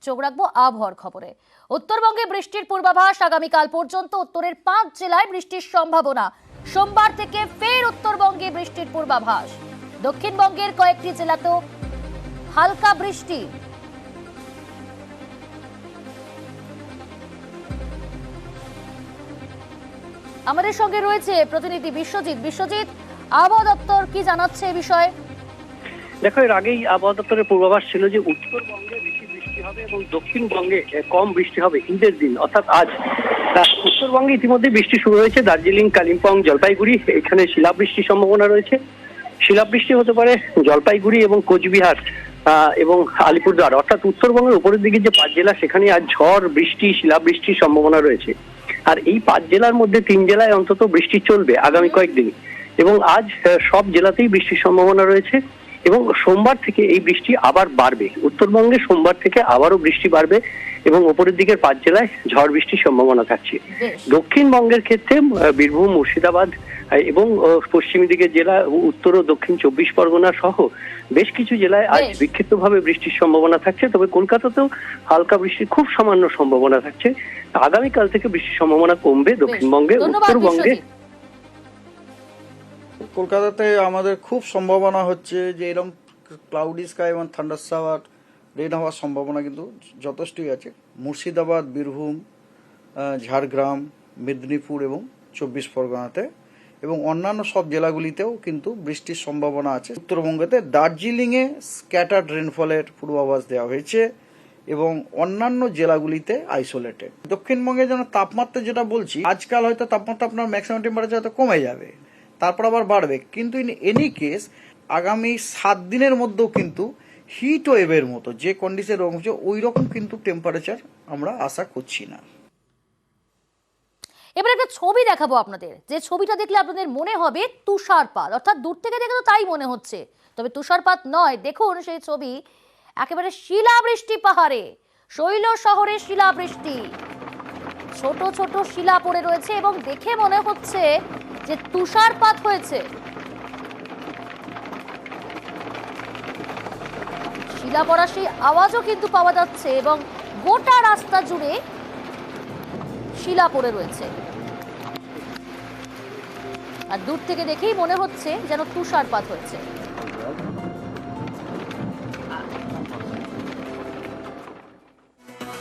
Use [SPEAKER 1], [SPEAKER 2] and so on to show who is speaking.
[SPEAKER 1] চোখ রাখবো আবহাওয়ার খবরে। উত্তরবঙ্গে বৃষ্টির পূর্বাভাস, আগামীকাল পর্যন্ত উত্তরের 5 জেলায় বৃষ্টির সম্ভাবনা। সোমবার থেকে ফের উত্তরবঙ্গে বৃষ্টির পূর্বাভাস। দক্ষিণবঙ্গের কয়েকটি জেলাতেও হালকা বৃষ্টি। আমাদের সঙ্গে রয়েছে প্রতিনিধি বিশ্বজিৎ। আবহাওয়া দপ্তর কি জানাচ্ছে এই বিষয়ে?
[SPEAKER 2] দেখো, এর আগেই আবহাওয়া দপ্তরের পূর্বাভাস ছিল যে উত্তরবঙ্গে বেশি বৃষ্টি হবে এবং দক্ষিণবঙ্গে কম বৃষ্টি হবে ঈদের দিন, অর্থাৎ আজ। উত্তরবঙ্গে ইতিমধ্যে বৃষ্টি শুরু হয়েছে। দার্জিলিং, কালিম্পং, জলপাইগুড়ি এখানে শিলাবৃষ্টির সম্ভাবনা রয়েছে। শিলাবৃষ্টি হতে পারে জলপাইগুড়ি এবং কোচবিহার এবং আলিপুরদুয়ার, অর্থাৎ উত্তরবঙ্গের উপরের দিকে যে 5 জেলা, সেখানে আজ ঝড় বৃষ্টি, শিলাবৃষ্টির সম্ভাবনা রয়েছে। আর এই 5 জেলার মধ্যে 3 জেলায় অন্তত বৃষ্টি চলবে আগামী কয়েকদিন, এবং আজ সব জেলাতেই বৃষ্টির সম্ভাবনা রয়েছে। এবং সোমবার থেকে এই বৃষ্টি আবার বাড়বে। উত্তরবঙ্গে সোমবার থেকে আবারও বৃষ্টি বাড়বে এবং ওপরের দিকের 5 জেলায় ঝড় বৃষ্টির সম্ভাবনা থাকছে। দক্ষিণবঙ্গের ক্ষেত্রে বীরভূম, মুর্শিদাবাদ এবং পশ্চিমী দিকের জেলা, উত্তর ও দক্ষিণ 24 পরগনা সহ বেশ কিছু জেলায় আজ বিক্ষিপ্তভাবে বৃষ্টির সম্ভাবনা থাকছে। তবে কলকাতাতেও হালকা বৃষ্টির খুব সামান্য সম্ভাবনা থাকছে। আগামীকাল থেকে বৃষ্টির সম্ভাবনা কমবে দক্ষিণবঙ্গে। উত্তরবঙ্গে
[SPEAKER 3] কলকাতাতে আমাদের খুব সম্ভাবনা হচ্ছে যে এরকম ক্লাউডি স্কাই এবং থান্ডার শাওয়ার, রেন হওয়ার সম্ভাবনা কিন্তু যথেষ্টই আছে। মুর্শিদাবাদ, বীরভূম, ঝাড়গ্রাম, মেদিনীপুর এবং 24 পরগনাতে এবং অন্যান্য সব জেলাগুলিতেও কিন্তু বৃষ্টির সম্ভাবনা আছে। উত্তরবঙ্গতে দার্জিলিংয়ে স্ক্যাটার্ড রেনফলের পূর্বাভাস দেওয়া হয়েছে এবং অন্যান্য জেলাগুলিতে আইসোলেটেড। দক্ষিণবঙ্গে যেন তাপমাত্রা যেটা বলছি, আজকাল হয়তো তাপমাত্রা আপনার ম্যাক্সিমাম টেম্পারেচার হয়তো কমে যাবে, তারপর আবার বাড়বে, কিন্তু ইন এনি কেস আগামী 7 দিনের মধ্যেও কিন্তু হিট ওয়েভের মতো যে কন্ডিশন রয়েছে ওই রকম কিন্তু টেম্পারেচার আমরা আশা করছি না।
[SPEAKER 1] এবার একটা ছবি দেখাবো আপনাদের, যে ছবিটা দেখলে আপনাদের মনে হবে তুষারপাত, অর্থাৎ দূর থেকে দেখে তো তাই মনে হচ্ছে, তবে তুষারপাত নয়। দেখুন সেই ছবি, একেবারে শিলাবৃষ্টি পাহাড়ে, শৈল শহরে শিলাবৃষ্টি, ছোট ছোট শিলা পড়ে রয়েছে এবং দেখে মনে হচ্ছে যে তুষারপাত হয়েছে। শিলা পড়া সেই আওয়াজও কিন্তু পাওয়া যাচ্ছে এবং গোটা রাস্তা জুড়ে শিলা পড়ে রয়েছে। আর দূর থেকে দেখেই মনে হচ্ছে যেন তুষারপাত হয়েছে।